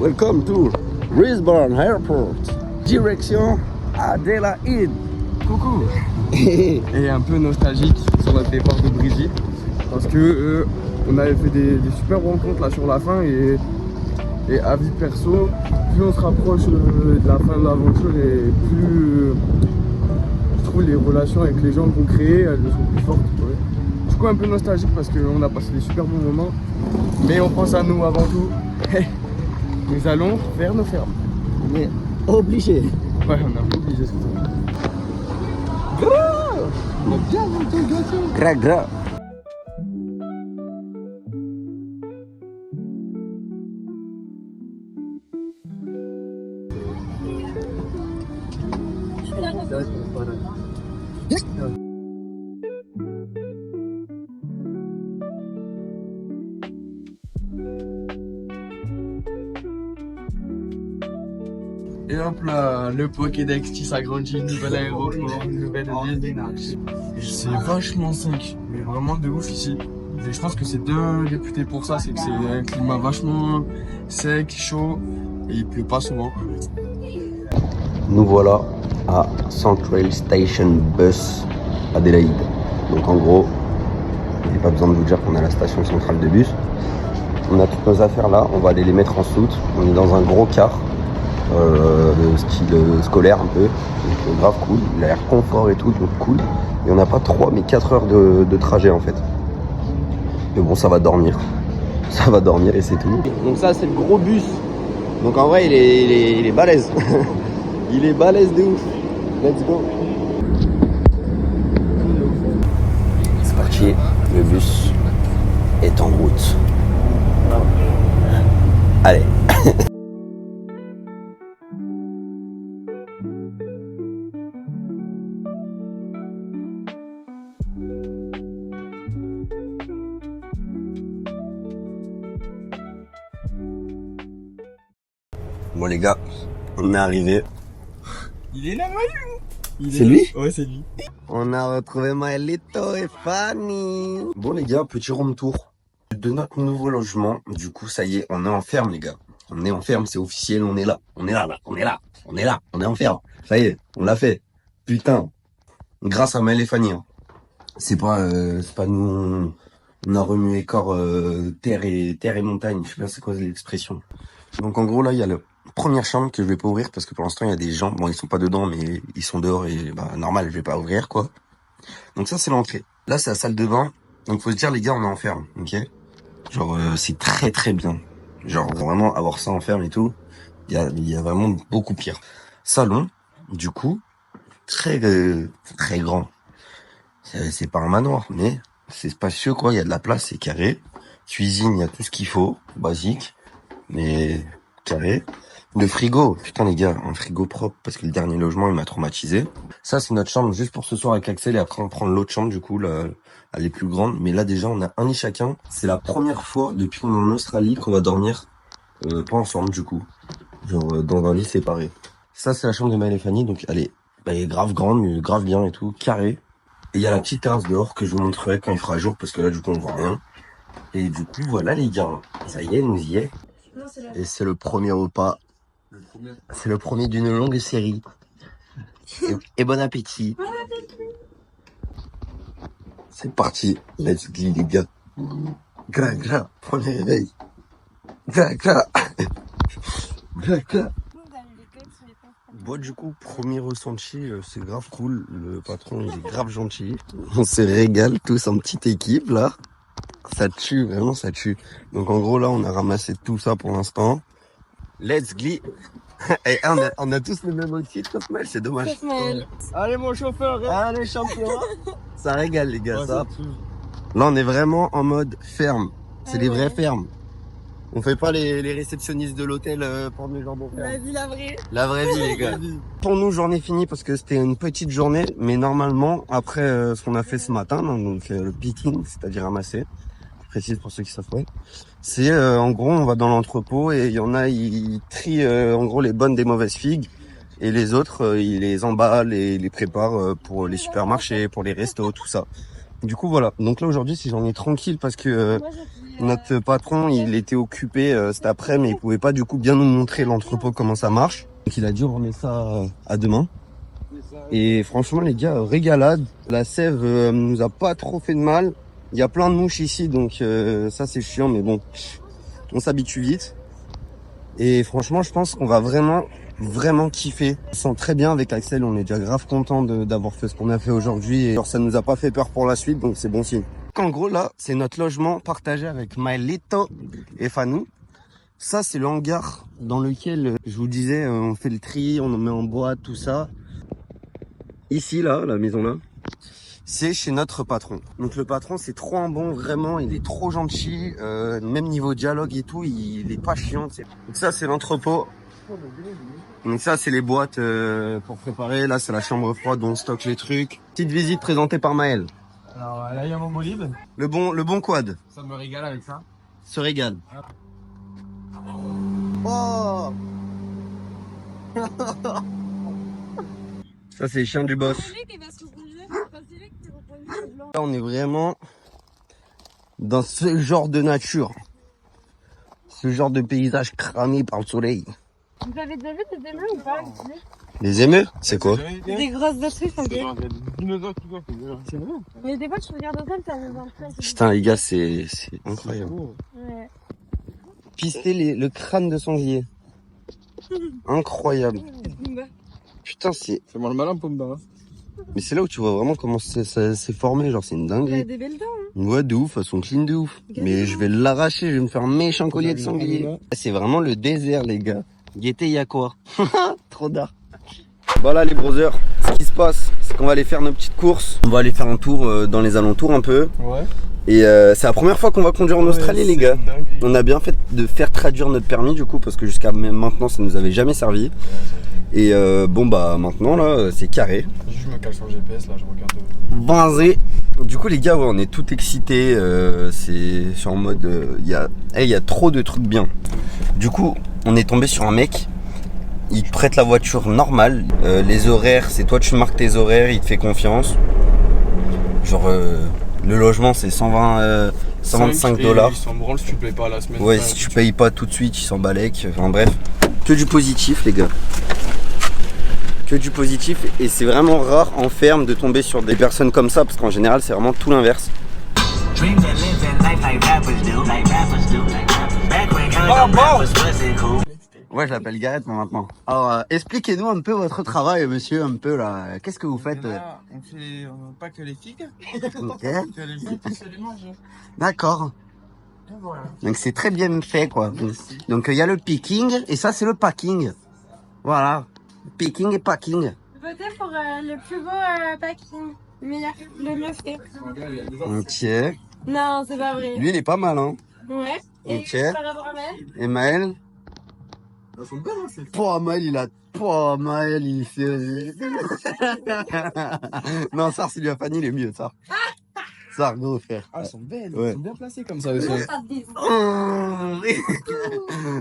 Welcome to Brisbane Airport. Direction Adélaïde. Coucou. Et un peu nostalgique sur notre départ de Brésil parce que on avait fait des super rencontres là sur la fin et à vie perso, plus on se rapproche de la fin de l'aventure et plus je trouve les relations avec les gens qu'on crée, elles sont plus fortes. Ouais. Du coup un peu nostalgique parce qu'on a passé des super bons moments, mais on pense à nous avant tout. Nous allons vers nos fermes. Mais obligé. Ouais, on a obligé ce truc. Gras, gras. Et hop là, le Pokédex qui s'agrandit, nouvel aéroport, nouvelle ville. C'est vachement sec, mais vraiment de ouf ici. Et je pense que c'est bien réputé pour ça, c'est que c'est un climat vachement sec, chaud et il pleut pas souvent. Nous voilà à Central Station Bus Adélaïde. Donc en gros, il n'y a pas besoin de vous dire qu'on est à la station centrale de bus. On a toutes nos affaires là, on va aller les mettre en soute. On est dans un gros car. De style scolaire un peu, donc grave cool, il a l'air confort et tout, donc cool. Et on n'a pas 3 mais 4 heures de trajet en fait. Mais bon, ça va dormir et c'est tout. Donc ça c'est le gros bus, donc en vrai il est balèze. Il est balèze de ouf. Let's go. C'est parti, le bus est en route. Allez. Bon les gars, on est arrivé. Il est là, Malu. C'est lui? Ouais, c'est lui. On a retrouvé Maëlito et Fanny. Bon les gars, petit room tour de notre nouveau logement. Du coup, ça y est, on est en ferme les gars. On est en ferme, c'est officiel, on est là. On est là, on est là. On est là, on est en ferme. Ça y est, on l'a fait. Putain. Grâce à Maël et Fanny. Hein. C'est pas nous, on a remué corps terre et montagne. Je sais pas c'est quoi l'expression. Donc en gros là, il y a la première chambre que je vais pas ouvrir parce que pour l'instant il y a des gens, bon ils sont pas dedans mais ils sont dehors et bah normal je vais pas ouvrir quoi. Donc ça c'est l'entrée. Là c'est la salle de bain. Donc faut se dire les gars on est en ferme, ok. Genre c'est très très bien. Genre vraiment avoir ça en ferme et tout, il y a vraiment beaucoup pire. Salon, du coup, très grand. C'est pas un manoir mais c'est spacieux quoi, il y a de la place, c'est carré. Cuisine, il y a tout ce qu'il faut, basique. Mais carré. Le frigo, putain les gars, un frigo propre parce que le dernier logement il m'a traumatisé. Ça c'est notre chambre juste pour ce soir avec Axel et après on prend l'autre chambre du coup, là, elle est plus grande. Mais là déjà on a un lit chacun. C'est la première fois depuis qu'on est en Australie qu'on va dormir pas ensemble du coup. Genre dans un lit séparé. Ça c'est la chambre de Maël et Fanny, donc elle est grave grande, mais grave bien et tout, carré. Et il y a la petite terrasse dehors que je vous montrerai quand il fera jour parce que là du coup on voit rien. Et du coup voilà les gars, ça y est, nous y est. Et c'est le premier repas. C'est le premier d'une longue série. Et bon appétit. Bon appétit. C'est parti. Let's go les gars. Gras, gras. Premier réveil. Gras, gras. Gras, gras. Bon du coup, premier ressenti, c'est grave cool. Le patron il est grave gentil. On se régale tous en petite équipe là. Ça tue, vraiment ça tue. Donc en gros là on a ramassé tout ça pour l'instant. Let's go. Et on a tous le même outfit, Cosmel, c'est dommage. Ouais. Allez mon chauffeur. Allez champion. Ça régale les gars, ça. Là on est vraiment en mode ferme. C'est des vraies fermes. On fait pas les réceptionnistes de l'hôtel pour nos jambons. La vie, la vraie. La vraie vie les gars. Pour nous journée finie parce que c'était une petite journée. Mais normalement après ce qu'on a fait ce matin, donc le picking, c'est-à-dire ramasser. Précise pour ceux qui savent pas. C'est en gros on va dans l'entrepôt et il y en a ils trient en gros les bonnes des mauvaises figues et les autres ils les emballent et les préparent pour les supermarchés, pour les restos, tout ça. Du coup voilà. Donc là aujourd'hui c'est journée tranquille parce que Notre patron, il était occupé cet après, mais il pouvait pas du coup bien nous montrer l'entrepôt, comment ça marche. Donc il a dû remettre ça à demain. Et franchement les gars, régalade. La sève nous a pas trop fait de mal. Il y a plein de mouches ici, donc ça c'est chiant, mais bon, on s'habitue vite. Et franchement, je pense qu'on va vraiment kiffer. On se sent très bien avec Axel, on est déjà grave content d'avoir fait ce qu'on a fait aujourd'hui. Et genre, ça nous a pas fait peur pour la suite, donc c'est bon signe. En gros, là, c'est notre logement partagé avec Maelito et Fanou. Ça, c'est le hangar dans lequel, je vous disais, on fait le tri, on en met en boîte, tout ça. Ici, là, la maison là, c'est chez notre patron. Donc le patron, c'est trop un bon, vraiment, il est trop gentil. Même niveau dialogue et tout, il est pas chiant. T'sais. Donc ça, c'est l'entrepôt. Donc ça, c'est les boîtes pour préparer. Là, c'est la chambre froide où on stocke les trucs. Petite visite présentée par Maël. Alors là, il y a mon bolide. Le bon quad. Ça me régale avec ça. Se régale. Oh. Ça, c'est les chiens du boss. Là, on est vraiment dans ce genre de nature. Ce genre de paysage cramé par le soleil. Vous avez déjà vu des émeutes ou pas ici? Les émeutes? C'est quoi? Des grosses autruches, ok. C'est vrai. Mais des fois, tu regardes ça, ça me vend. Putain, les gars, c'est incroyable. Ouais. Pister le crâne de sanglier. Incroyable. Putain, c'est... Fais-moi le malin, Pomba. Mais c'est là où tu vois vraiment comment ça s'est formé, genre c'est une Il a dinguerie. des belles dents, hein. Ouais, de ouf, elles sont clean de ouf. Mais je vais l'arracher, je vais me faire un méchant collier de sanglier. C'est vraiment le désert, les gars. Guettez, y a quoi? Trop d'art. Voilà les brothers, ce qui se passe, c'est qu'on va aller faire nos petites courses. On va aller faire un tour dans les alentours un peu. Ouais. Et c'est la première fois qu'on va conduire en Australie, les gars. On a bien fait de faire traduire notre permis du coup, parce que jusqu'à maintenant ça nous avait jamais servi. Et bon bah maintenant là c'est carré. Je me cale sur le GPS là, je regarde. Vas-y. Du coup les gars, ouais, on est tout excités. C'est en mode il y a trop de trucs bien. Du coup on est tombé sur un mec. Il te prête la voiture normale. Les horaires, c'est toi tu marques tes horaires, il te fait confiance. Genre le logement c'est 125 $. Ils s'en branlent si tu payes pas la semaine. Ouais, si tu payes pas tout de suite, ils s'en balèquent. Enfin bref, que du positif les gars. Que du positif, et c'est vraiment rare en ferme de tomber sur des personnes comme ça, parce qu'en général c'est vraiment tout l'inverse. Ouais, je l'appelle Gareth moi maintenant. Alors expliquez-nous un peu votre travail monsieur, un peu là, qu'est-ce que vous faites? Là, on fait pas que les figues, Ok. que les figues, c'est les manger. D'accord. Et voilà. Donc c'est très bien fait quoi. Donc il y a le picking et ça c'est le packing. Voilà. Picking et packing. Votez pour le plus beau packing. Le mieux fait. Ok. Non, c'est pas vrai. Lui il est pas mal hein. Ouais. Et Ok. par rapport à Mel? Et Maël? Elles sont belles, hein, c'est Pouah, Maël il a... Pouah, Maël il fait... Non, ça c'est lui à Fanny il est mieux ça. Ça gros frère. Ah, elles sont belles, Ouais. elles sont bien placées comme ça aussi. Oh,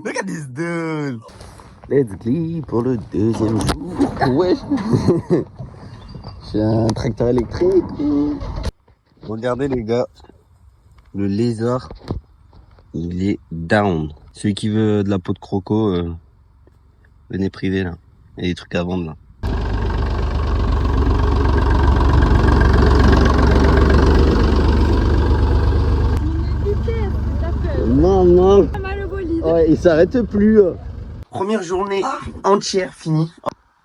look at this dude. Let's go pour le deuxième jour. Ouais. J'ai un tracteur électrique. Regardez les gars. Le lézard, il est down. Celui qui veut de la peau de croco, venez priver là. Il y a des trucs à vendre là. Non. Ouais, il s'arrête plus. Première journée entière finie.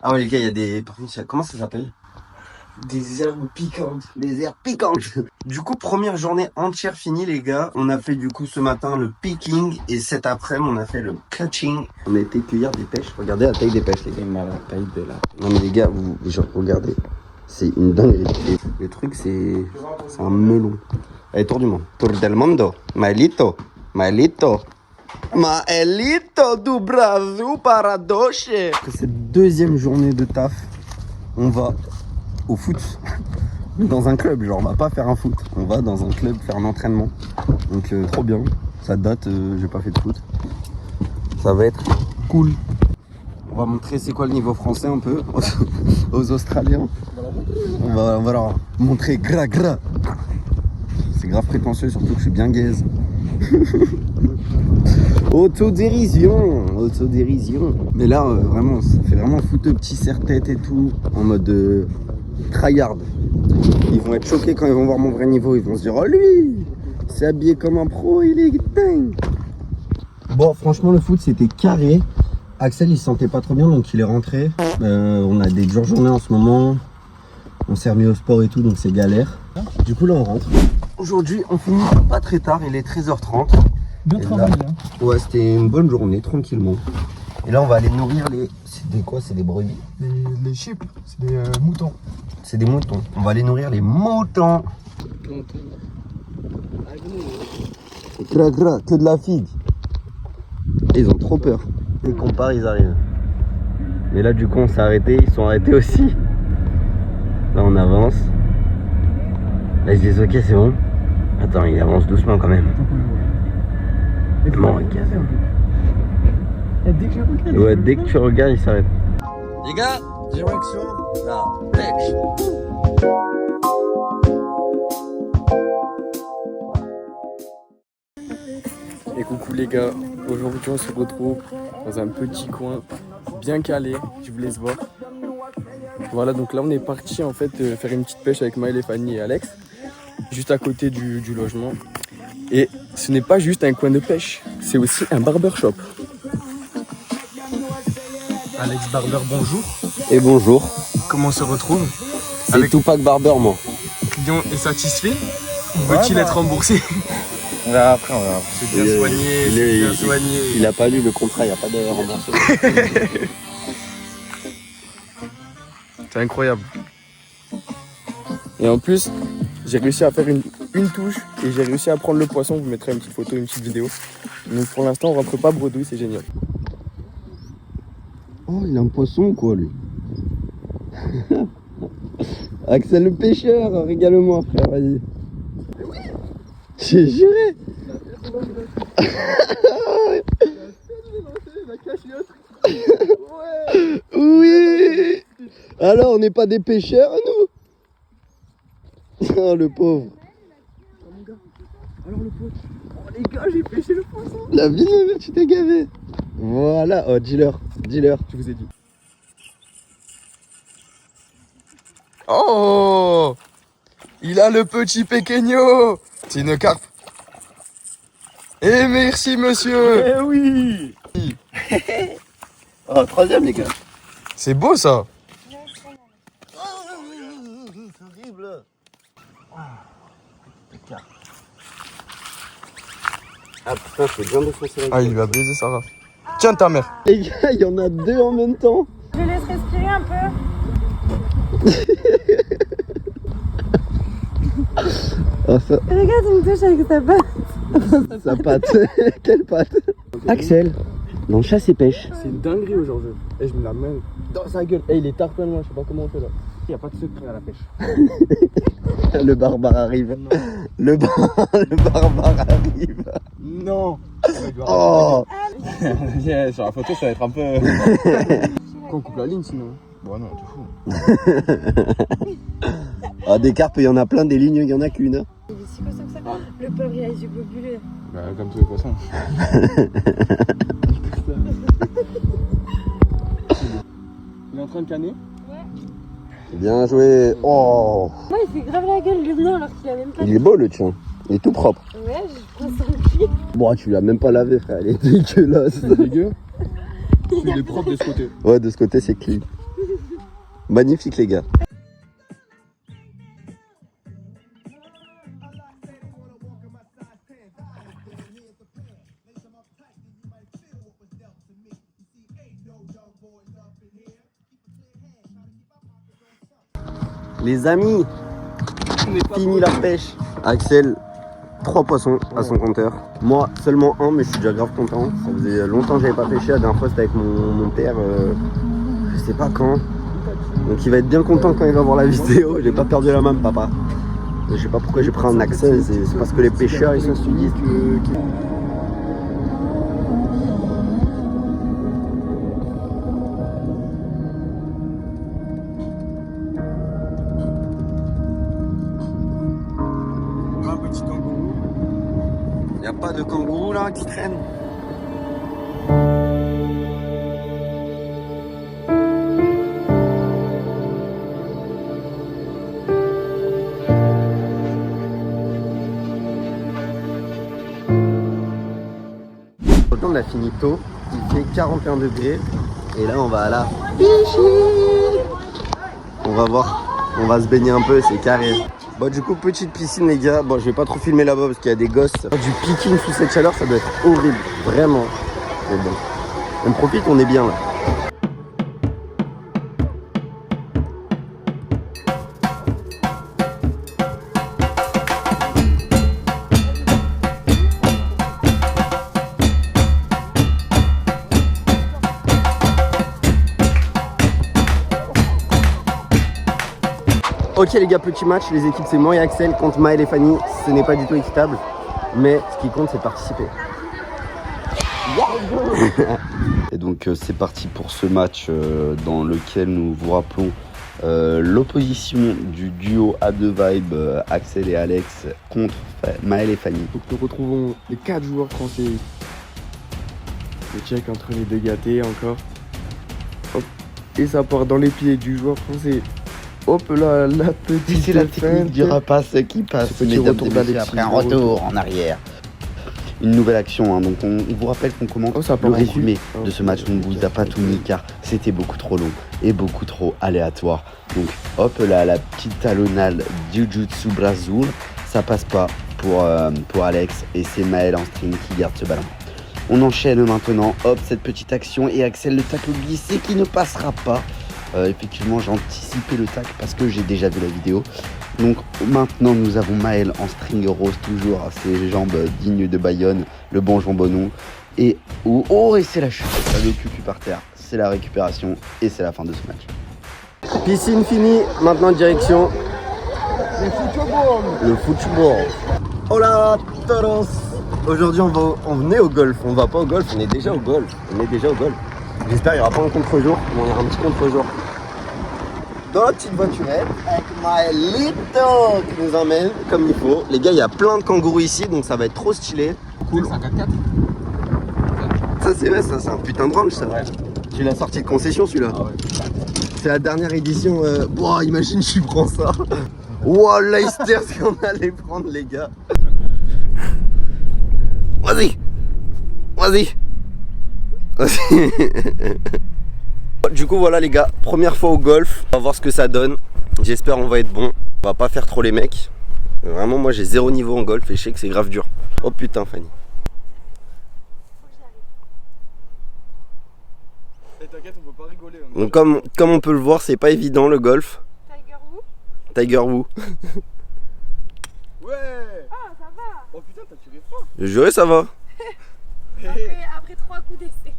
Ah ouais les gars, il y a des... Par contre, comment ça s'appelle? Des herbes piquantes. Des herbes piquantes. Du coup, première journée entière finie les gars. On a fait du coup ce matin le picking et cet après-midi on a fait le cutting. On a été cueillir des pêches. Regardez la taille des pêches les gars. La taille de la... Non mais les gars, vous genre, regardez. C'est une dinguerie. Et le truc c'est un melon. Allez, tour du monde. Tour del mundo. Maelito. Maelito du Brasil paradoxe. Cette deuxième journée de taf, on va au foot. Dans un club, genre on va pas faire un foot. On va dans un club faire un entraînement. Donc trop bien. Ça date, j'ai pas fait de foot. Ça va être cool. On va montrer c'est quoi le niveau français un peu aux Australiens. On va leur montrer gras. C'est grave prétentieux, surtout que je suis bien gaze. Autodérision, autodérision. Mais là, vraiment, ça fait vraiment foutre petit serre-tête et tout, en mode tryhard. Ils vont être choqués quand ils vont voir mon vrai niveau. Ils vont se dire, oh lui, c'est habillé comme un pro, il est dingue. Bon, franchement, le foot, c'était carré. Axel, il se sentait pas trop bien, donc il est rentré. On a des dures journées en ce moment. On s'est remis au sport et tout, donc c'est galère. Du coup, là, on rentre. Aujourd'hui, on finit pas très tard, il est 13h30. Bien travaillé. Hein. Ouais, c'était une bonne journée, tranquillement. Et là, on va aller nourrir les... C'est des quoi? C'est des brebis? Les chips, c'est des moutons. C'est des moutons. On va aller nourrir les moutons. Que de la figue. Ils ont trop peur. Dès qu'on part, ils arrivent. Mais là, du coup, on s'est arrêté. Ils sont arrêtés aussi. Là, on avance. Là, ils se disent, ok, c'est bon. Attends, il avance doucement quand même. Bon, regarde. Ouais, dès que tu regardes, il s'arrête. Les gars, direction la pêche. Et coucou les gars, aujourd'hui on se retrouve dans un petit coin bien calé, je vous laisse voir. Voilà, donc là on est parti en fait faire une petite pêche avec Maël et Fanny et Alex, juste à côté du logement. Et ce n'est pas juste un coin de pêche, c'est aussi un barbershop. Alex Barber, bonjour. Et bonjour. Comment on se retrouve? C'est Avec- Tupac Barber, moi. Le client est satisfait? Veut-il être remboursé? On verra après, on verra. C'est bien soigné, c'est bien soigné. Il a pas lu le contrat, il n'y a pas de remboursement. C'est incroyable. Et en plus, j'ai réussi à faire une touche et j'ai réussi à prendre le poisson. Vous mettrez une petite photo, une petite vidéo. Donc pour l'instant, on rentre pas bredouille, c'est génial. Oh, il a un poisson ou quoi, lui? Axel le pêcheur, régale-moi, frère, vas-y. J'ai juré. Oui. Alors, on n'est pas des pêcheurs, nous? Oh, le pauvre. Alors le poisson. Oh les gars, j'ai pêché le poisson. La vie, tu t'es gavé. Voilà, oh, dealer, Je vous ai dit. Oh, il a le petit pequeño. C'est une carpe. Et merci monsieur. Eh oui. Oh, troisième, les gars. C'est beau ça. C'est horrible. Ah putain, je fais bien défoncer la gueule. Ah, il va baiser Sarah. Tiens ta mère. Les gars, il y en a deux en même temps. Je laisse respirer un peu. Ah, ça, Regarde, il me touche avec sa patte. sa patte. Quelle patte? Axel, dans chasse et pêche. C'est une dinguerie aujourd'hui. Et je me la mets dans sa gueule. Et il est tarpin moi, je sais pas comment on fait là. Il n'y a pas de secret à la pêche. Le barbare arrive. Le barbare arrive. Non. Oh. Sur la photo, ça va être un peu. Qu'on coupe la ligne sinon. Bon, non, tu fous. Ah, des carpes, il y en a plein, des lignes, il n'y en a qu'une. Il est si costaud que ça. Le pauvre, il a les yeux globuleux. Bah, comme tous les poissons. Il est en train de canner. Bien joué. Oh. Moi, il fait grave la gueule, lui, non, alors qu'il a même pas. Il est beau le tien. Il est tout propre. Ouais, je prends son pied. Bon, tu l'as même pas lavé, frère. Il est dégueulasse. C'est dégueu. Il est propre de ce côté. Ouais, de ce côté, c'est clean. Magnifique, les gars. Les amis, fini la pêche. Axel, 3 poissons à son compteur. Moi, seulement un, mais je suis déjà grave content. Ça faisait longtemps que j'avais pas pêché. La dernière fois, c'était avec mon père, je sais pas quand. Donc il va être bien content quand il va voir la vidéo. J'ai pas perdu la main, papa. Je sais pas pourquoi j'ai pris un Axel. C'est parce que les pêcheurs, ils sont sudistes. Un petit kangourou. Il n'y a pas de kangourous là qui traînent. On a fini tôt, il fait 41 degrés et là on va à la piscine. On va voir, on va se baigner un peu, c'est carré. Bon du coup petite piscine les gars, bon je vais pas trop filmer là-bas parce qu'il y a des gosses. Du picking sous cette chaleur ça doit être horrible, vraiment. Mais bon, on profite, on est bien là. Ok les gars, petit match, les équipes c'est moi et Axel contre Maël et Fanny. Ce n'est pas du tout équitable, mais ce qui compte c'est de participer. Et donc c'est parti pour ce match dans lequel nous vous rappelons l'opposition du duo A2 Vibe Axel et Alex contre Maël et Fanny. Donc nous retrouvons les 4 joueurs français. Le check entre les deux gâtés encore. Hop. Et ça part dans les pieds du joueur français. Hop là, la petite. C'est la technique du rapace qui passe. Petit retour d'Alexis. Après un retour en arrière. Une nouvelle action, hein. Donc on vous rappelle qu'on commente le résumé de ce match. On ne vous a pas tout mis car c'était beaucoup trop long et beaucoup trop aléatoire. Donc hop là, la petite talonnade Jiu-Jitsu Brazil, ça passe pas pour Alex et c'est Maël en string qui garde ce ballon. On enchaîne maintenant, hop, cette petite action et Axel le tacle glissé qui ne passera pas. Effectivement j'ai anticipé le tacle parce que j'ai déjà vu la vidéo. Donc maintenant nous avons Maël en string rose toujours à ses jambes dignes de Bayonne, le bon jambonneau. Et et c'est la chute, ça le cucu par terre, c'est la récupération et c'est la fin de ce match. Piscine finie, maintenant direction le football. Hola todos. Aujourd'hui on est au golf, on va pas au golf, on est déjà au golf. J'espère qu'il n'y aura pas un contre-jour, mais il y aura un petit contre-jour. Dans la petite voiturette, avec Maëlito qui nous emmène comme il faut. Les gars, il y a plein de kangourous ici, donc ça va être trop stylé. Cool. Ça c'est vrai, ça c'est un putain de range ça. Ouais. Tu l'as sorti de concession celui-là. Ah ouais. C'est la dernière édition. Wow, imagine je prends ça. Wow, Leicester, ce qu'on allait prendre les gars. Vas-y. Du coup voilà les gars, première fois au golf, on va voir ce que ça donne. J'espère on va être bon, on va pas faire trop les mecs. Vraiment moi j'ai 0 niveau en golf et je sais que c'est grave dur. Oh putain Fanny. Et t'inquiète, on peut pas rigoler. Donc comme on peut le voir, c'est pas évident le golf. Tiger Woo. Ouais. Ah ça va. Oh putain, t'as tiré fort. Je jure ça va. Après 3 coups d'essai.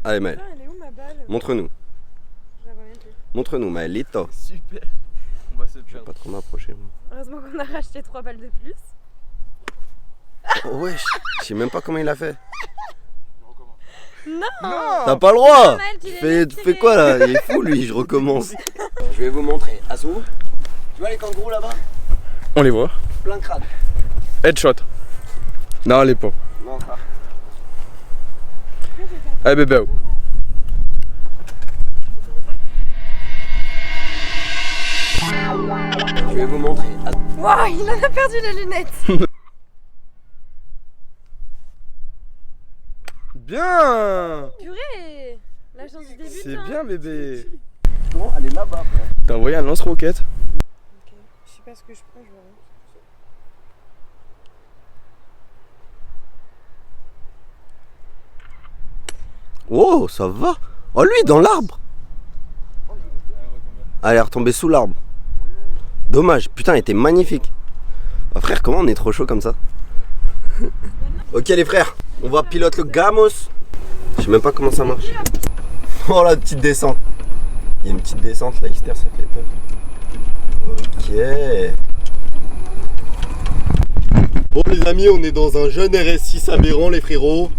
Allez Maël, Elle est où ma balle? montre-nous. Je la vois même plus. Montre-nous Maëlito. Super. On va se Je vais perdre. pas trop m'approcher. Heureusement qu'on a racheté 3 balles de plus. Oh ouais, je sais même pas comment il a fait. Non. T'as pas le droit. Maël, tu Fais quoi là? Il est fou lui, je recommence. Je vais vous montrer. Assou, tu vois les kangourous là-bas? On les voit. Plein de crâne. Headshot. Non, les pas. Non, ça. Allez bébé. Je vais vous montrer. Wow, il en a perdu les lunettes. Bien. Purée. La chance du début. C'est bien bébé. Non, elle est là-bas frère. T'as envoyé un lance-roquette. Ok. Je sais pas ce que je prends, je vois rien. Oh, ça va. Oh lui, dans l'arbre. Ah, elle est retombée sous l'arbre. Dommage, putain, elle était magnifique. Ah, frère, comment on est trop chaud comme ça? Ok les frères, on va piloter le Gamos. Je sais même pas comment ça marche. Oh la petite descente. Il y a une petite descente, Leicester, ça fait peur. Ok. Bon les amis, on est dans un jeune RS6 aberrant les frérots.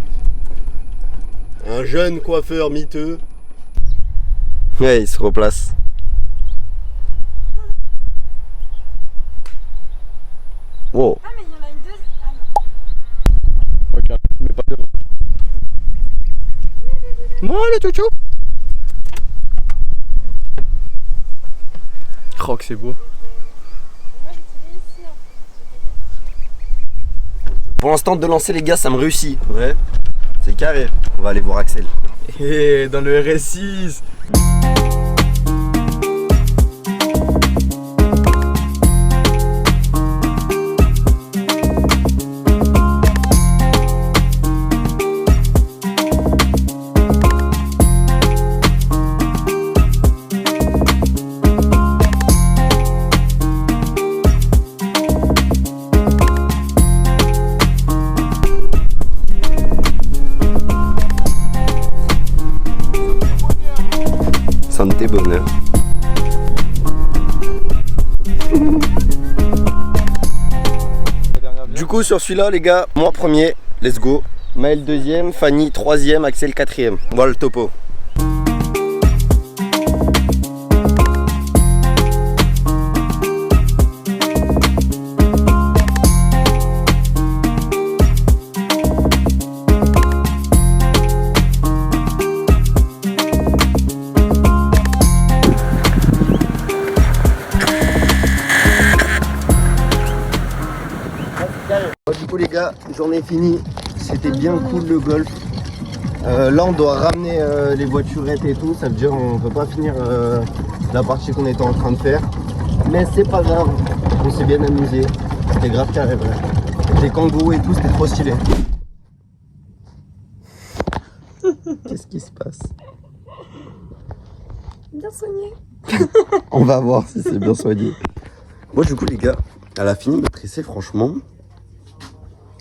Un jeune coiffeur miteux. Ouais, il se replace. Wow. Ah mais il y en a une deuxième. Ah non. Moi le chouchou. Oh que c'est beau. Pour l'instant de lancer les gars ça me réussit. Ouais. C'est carré. On va aller voir Axel. Et dans le RS6. Santé bonheur. Du coup sur celui-là les gars, moi premier, let's go. Maël deuxième, Fanny troisième, Axel quatrième. Voilà le topo. Du coup les gars, journée finie, c'était bien cool le golf. Là on doit ramener les voiturettes et tout, ça veut dire on peut pas finir la partie qu'on était en train de faire. Mais c'est pas grave, on s'est bien amusé, c'était grave carré vrai. Les kangourous et tout, c'était trop stylé. Qu'est-ce qui se passe? Bien soigné. On va voir si c'est bien soigné. Moi du coup les gars, elle a fini de me tresser franchement.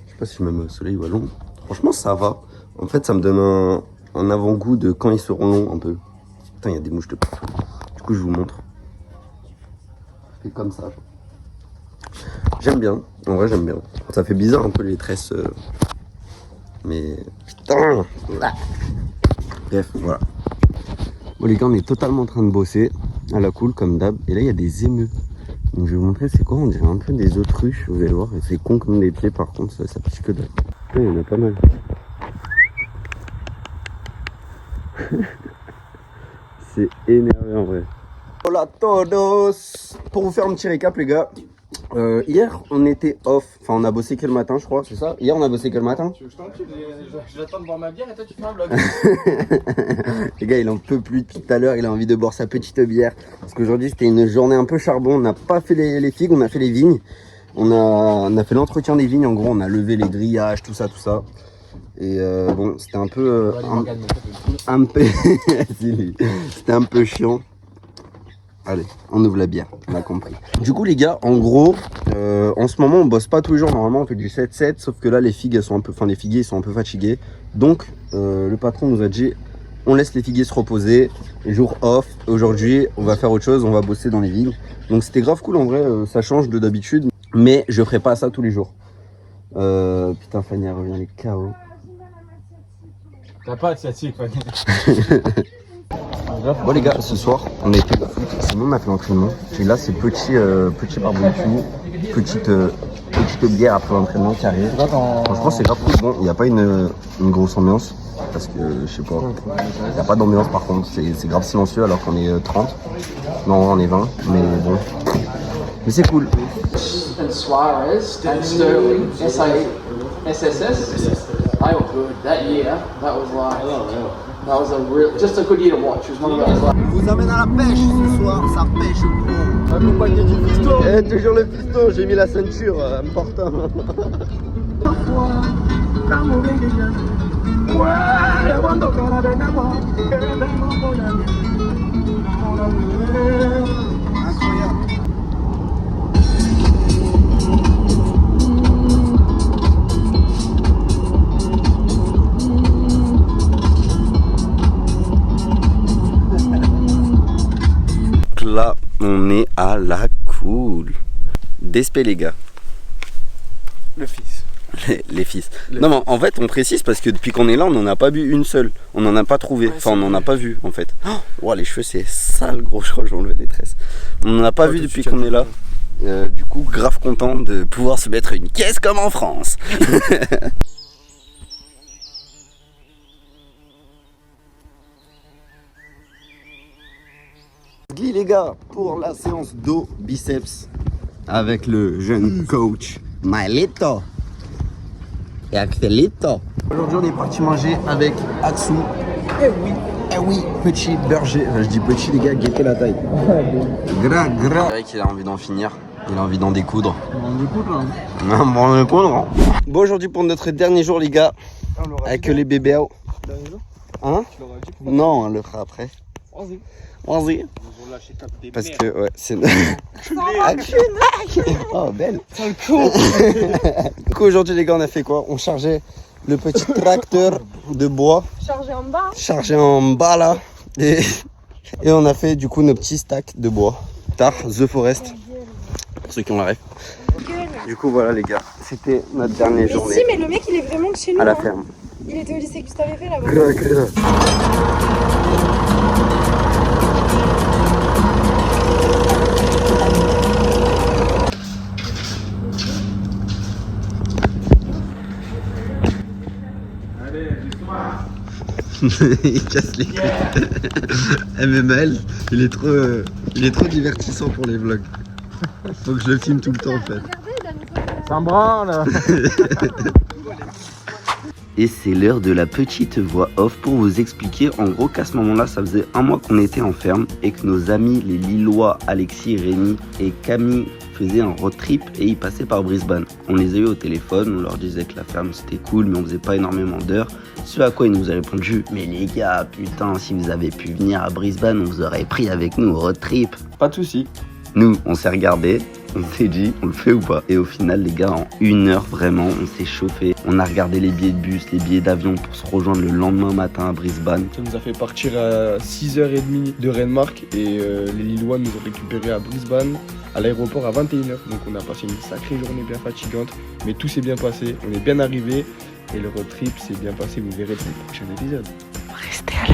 Je sais pas si même au soleil ou à l'ombre. Franchement ça va. En fait ça me donne un avant-goût de quand ils seront longs un peu. Putain il y a des mouches de partout. Du coup je vous montre. C'est comme ça. J'aime bien. En vrai j'aime bien. Ça fait bizarre un peu les tresses. Mais putain. Bref voilà. Bon les gars on est totalement en train de bosser. À la cool comme d'hab. Et là il y a des émeus. Donc je vais vous montrer c'est quoi, on dirait un peu des autruches, vous allez voir, et c'est con comme des pieds par contre, ça piche que dalle. Il y en a pas mal. C'est énervé en vrai. Hola todos. Pour vous faire un petit récap les gars, hier on était off, enfin on a bossé que le matin je crois, c'est ça? Hier on a bossé que le matin? Tu veux que je t'encule? J'attends de boire ma bière et toi tu fais un vlog. Les gars il en peut plus depuis tout à l'heure, il a envie de boire sa petite bière. Parce qu'aujourd'hui c'était une journée un peu charbon, on n'a pas fait les figues, on a fait les vignes. On a fait l'entretien des vignes, en gros on a levé les grillages, tout ça. Et bon c'était un peu... C'était un peu chiant. Allez, on ouvre la bière, on a compris. Du coup les gars, en gros, en ce moment on bosse pas tous les jours, normalement on fait du 7-7, sauf que là les figues elles sont un peu, enfin les figuiers ils sont un peu fatigués. Donc le patron nous a dit, on laisse les figuiers se reposer, les jours off, aujourd'hui on va faire autre chose, on va bosser dans les vignes. Donc c'était grave cool en vrai, ça change de d'habitude, mais je ferai pas ça tous les jours. Putain Fanny elle revient les KO. T'as pas asiatique, Fanny. Bon les gars, ce soir on a été au foot, sinon on a fait l'entraînement. Et là c'est petit barbecue, petite bière après l'entraînement qui arrive. Franchement c'est grave cool. Bon, il n'y a pas une grosse ambiance, parce que je sais pas, il n'y a pas d'ambiance par contre, c'est grave silencieux alors qu'on est 30. Non on est 20, mais bon. Mais c'est cool. And Suarez and Sterling, SSS. I was good that year. That was like, that was just a good year to watch. It was one of those like. On vous amène à la pêche ce soir, ça pêche gros. Accompagné du fiston. Eh toujours le piston, j'ai mis la ceinture, important. Incroyable. Là on est à la cool. Despé les gars. Le fils. Les fils. Non mais en fait on précise parce que depuis qu'on est là on n'en a pas bu une seule. On n'en a pas trouvé. Enfin on n'en a pas vu en fait. Oh wow, les cheveux c'est sale gros, je crois que je vais enlever les tresses. On n'en a pas vu depuis qu'on est là. Du coup grave content de pouvoir se mettre une caisse comme en France. Lee les gars pour la séance dos biceps avec le jeune coach Maelito et Axelito. Aujourd'hui on est parti manger avec Atsu. Eh oui, petit berger. Enfin, je dis petit les gars, guettez la taille. Gras. C'est vrai qu'il a envie d'en finir. Il a envie d'en découdre. Bon, aujourd'hui pour notre dernier jour les gars, avec les bébés. Hein? Non, on le fera après. Vas-y. Parce que ouais, c'est. Oh belle. Du coup aujourd'hui les gars on a fait quoi? On chargeait le petit tracteur de bois. Chargé en bas là. Et on a fait du coup nos petits stacks de bois. Tard, The Forest. Pour ceux qui ont la ref. Du coup voilà les gars, c'était notre dernière journée. Si, mais le mec il est vraiment de chez nous. À la hein. ferme. Il était au lycée Gustave Eiffel là-bas. Grave. Il casse les couilles. MML, il est trop divertissant pour les vlogs. Faut que je le filme tout le temps en fait. Ça me branle. Et c'est l'heure de la petite voix off pour vous expliquer en gros qu'à ce moment-là, ça faisait un mois qu'on était en ferme et que nos amis les Lillois, Alexis, Rémi et Camille faisaient un road trip et ils passaient par Brisbane. On les a eu au téléphone, on leur disait que la ferme c'était cool mais on faisait pas énormément d'heures. Ce à quoi ils nous ont répondu: mais les gars, putain, si vous avez pu venir à Brisbane, on vous aurait pris avec nous au road trip. Pas de soucis. Nous, on s'est regardé, on s'est dit, on le fait ou pas? Et au final, les gars, en 1 heure, vraiment, on s'est chauffé. On a regardé les billets de bus, les billets d'avion pour se rejoindre le lendemain matin à Brisbane. Ça nous a fait partir à 6h30 de Renmark et les Lillois nous ont récupérés à Brisbane, à l'aéroport à 21h. Donc on a passé une sacrée journée bien fatigante, mais tout s'est bien passé, on est bien arrivé et le road trip s'est bien passé, vous verrez dans le prochain épisode. Restez à